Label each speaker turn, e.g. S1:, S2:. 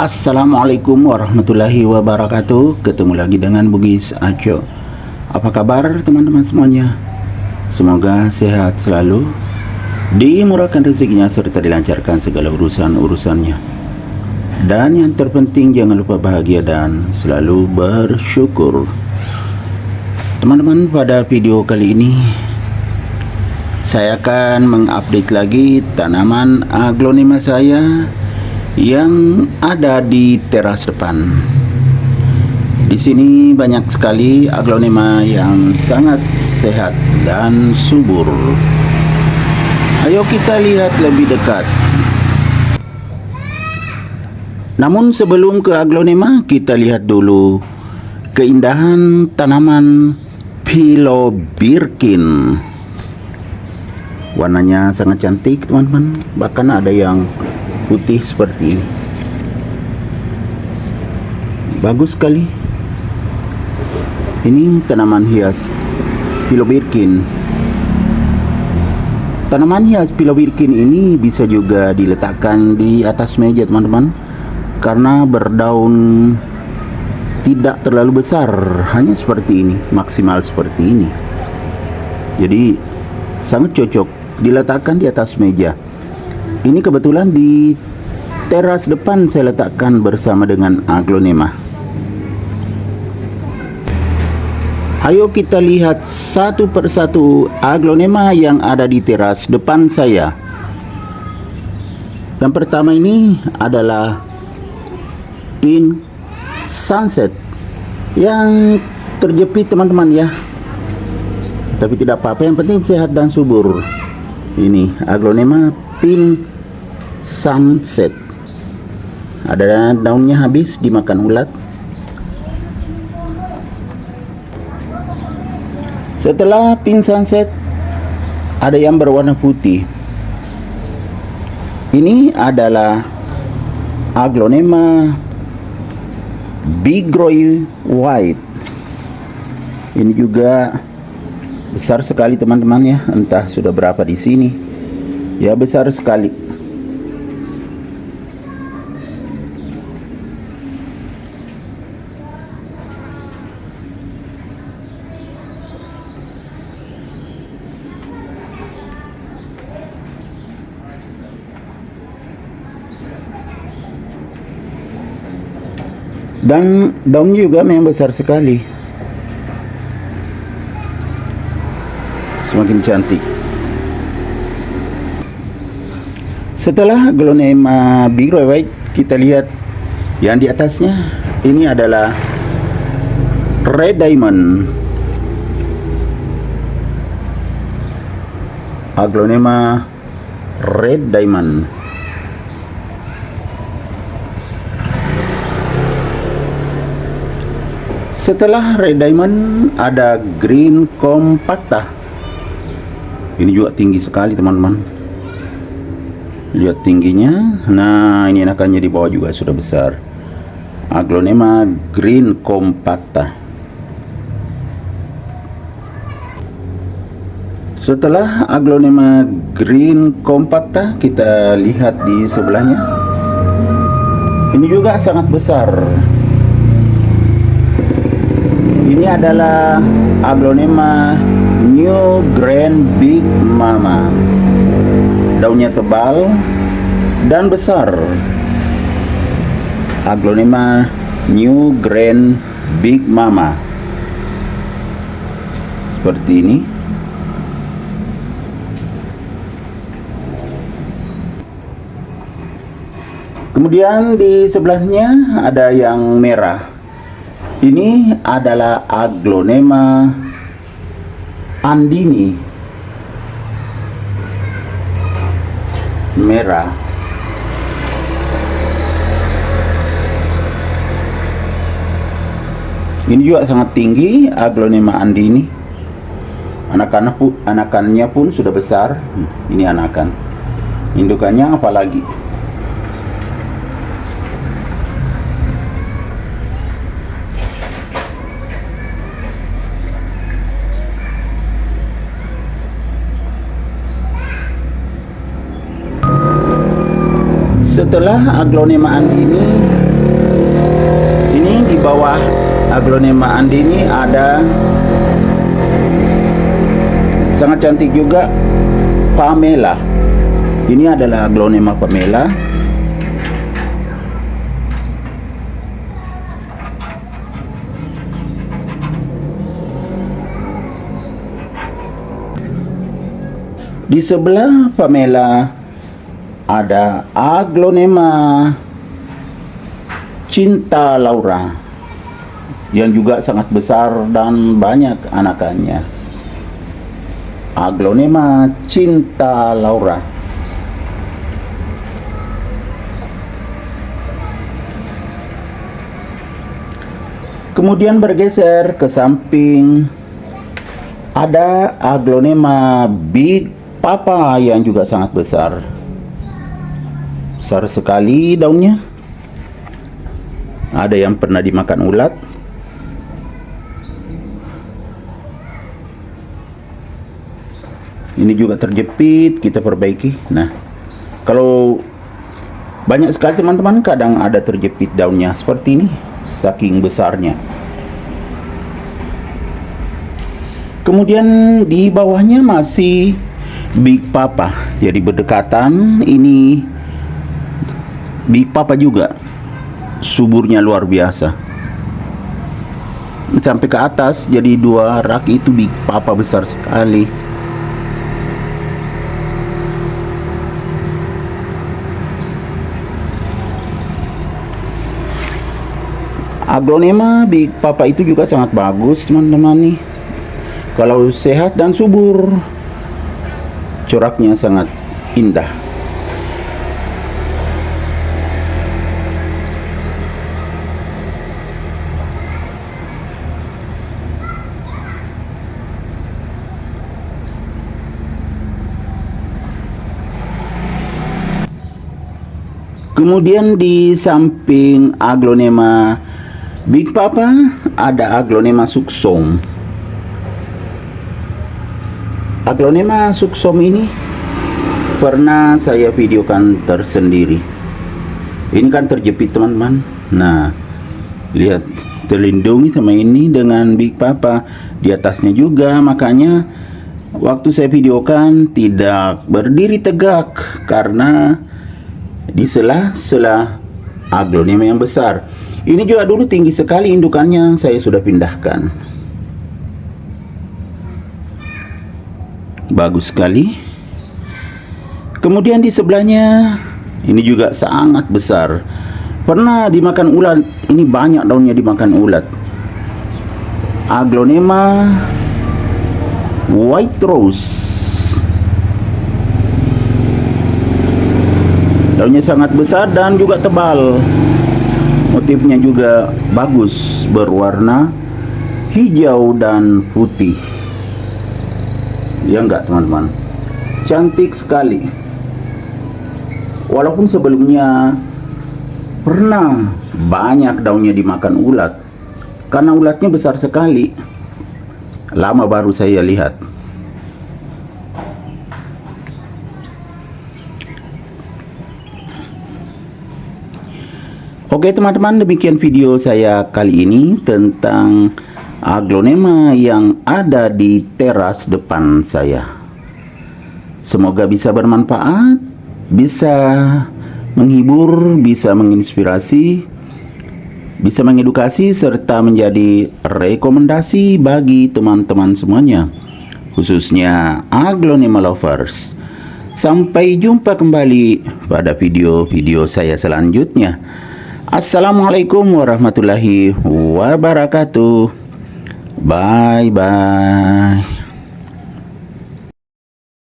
S1: Assalamualaikum warahmatullahi wabarakatuh. Ketemu lagi dengan Bugis Aco. Apa kabar teman-teman semuanya? Semoga sehat selalu, dimurahkan rezekinya serta dilancarkan segala urusan-urusannya. Dan yang terpenting jangan lupa bahagia dan selalu bersyukur. Teman-teman, pada video kali ini saya akan mengupdate lagi tanaman aglonema saya yang ada di teras depan. Di sini banyak sekali aglonema yang sangat sehat dan subur. Ayo kita lihat lebih dekat. Namun sebelum ke aglonema, kita lihat dulu keindahan tanaman Philobirkin. Warnanya sangat cantik teman-teman, bahkan ada yang putih seperti ini. Bagus sekali. Ini tanaman hias Philobirkin. Tanaman hias Philobirkin ini bisa juga diletakkan di atas meja teman-teman, karena berdaun tidak terlalu besar, hanya seperti ini, maksimal seperti ini. Jadi sangat cocok diletakkan di atas meja. Ini kebetulan di teras depan saya letakkan bersama dengan aglonema. Ayo kita lihat satu persatu aglonema yang ada di teras depan saya. Yang pertama ini adalah Pink Sunset yang terjepit teman-teman ya. Tapi tidak apa-apa, yang penting sehat dan subur. Ini aglonema Pink Sunset. Ada daunnya habis dimakan ulat. Setelah Pink Sunset, ada yang berwarna putih. Ini adalah aglonema Bigroy White. Ini juga besar sekali teman-teman ya. Entah sudah berapa di sini. Ya, besar sekali. Dan daunnya juga memang besar sekali. Semakin cantik. Setelah aglonema Bigroy White, kita lihat yang di atasnya. Ini adalah Red Diamond. Aglonema Red Diamond. Setelah Red Diamond ada Green Compacta. Ini juga tinggi sekali teman-teman. Lihat tingginya. Nah, ini anakannya di bawah juga sudah besar. Aglonema Green Compacta. Setelah aglonema Green Compacta, kita lihat di sebelahnya. Ini juga sangat besar. Ini adalah aglonema New Grand Big Mama. Daunnya tebal dan besar. Aglonema New Grand Big Mama. Seperti ini. Kemudian di sebelahnya ada yang merah. Ini adalah aglonema Andini merah. Ini juga sangat tinggi aglonema Andini. Anakannya pun sudah besar. Ini anakan. Indukannya apalagi. Setelah Aglonema andini, ini di bawah Aglonema andini ada sangat cantik juga Pamela. Ini adalah Aglonema Pamela. Di sebelah Pamela ada Aglonema Cinta Laura yang juga sangat besar dan banyak anakannya. Aglonema Cinta Laura. Kemudian bergeser ke samping ada Aglonema Big Papa yang juga sangat besar. Besar sekali daunnya. Ada yang pernah dimakan ulat. Ini juga terjepit, kita perbaiki. Nah, kalau banyak sekali teman-teman, kadang ada terjepit daunnya seperti ini, saking besarnya. Kemudian di bawahnya masih Big Papa, jadi berdekatan. Ini Big Papa juga, suburnya luar biasa sampai ke atas. Jadi dua rak itu Big Papa besar sekali. Aglonema Big Papa itu juga sangat bagus teman-teman nih. Kalau sehat dan subur, coraknya sangat indah. Kemudian di samping Aglonema Big Papa ada Aglonema Suxom. Aglonema Suxom ini pernah saya videokan tersendiri. Ini kan terjepit teman-teman. Nah, lihat, terlindungi sama ini dengan Big Papa di atasnya juga. Makanya waktu saya videokan tidak berdiri tegak karena di sela-sela Aglonema yang besar. Ini juga dulu tinggi sekali indukannya, saya sudah pindahkan. Bagus sekali. Kemudian di sebelahnya ini juga sangat besar. Pernah dimakan ulat. Ini banyak daunnya dimakan ulat. Aglonema White Rose. Daunnya sangat besar dan juga tebal. Motifnya juga bagus, berwarna hijau dan putih. Ya enggak teman-teman, cantik sekali. Walaupun sebelumnya pernah banyak daunnya dimakan ulat, karena ulatnya besar sekali. Lama baru saya lihat. Oke teman-teman, demikian video saya kali ini tentang Aglonema yang ada di teras depan saya. Semoga bisa bermanfaat, bisa menghibur, bisa menginspirasi, bisa mengedukasi, serta menjadi rekomendasi bagi teman-teman semuanya, khususnya Aglonema lovers. Sampai jumpa kembali pada video-video saya selanjutnya. Assalamualaikum warahmatullahi wabarakatuh. Bye bye.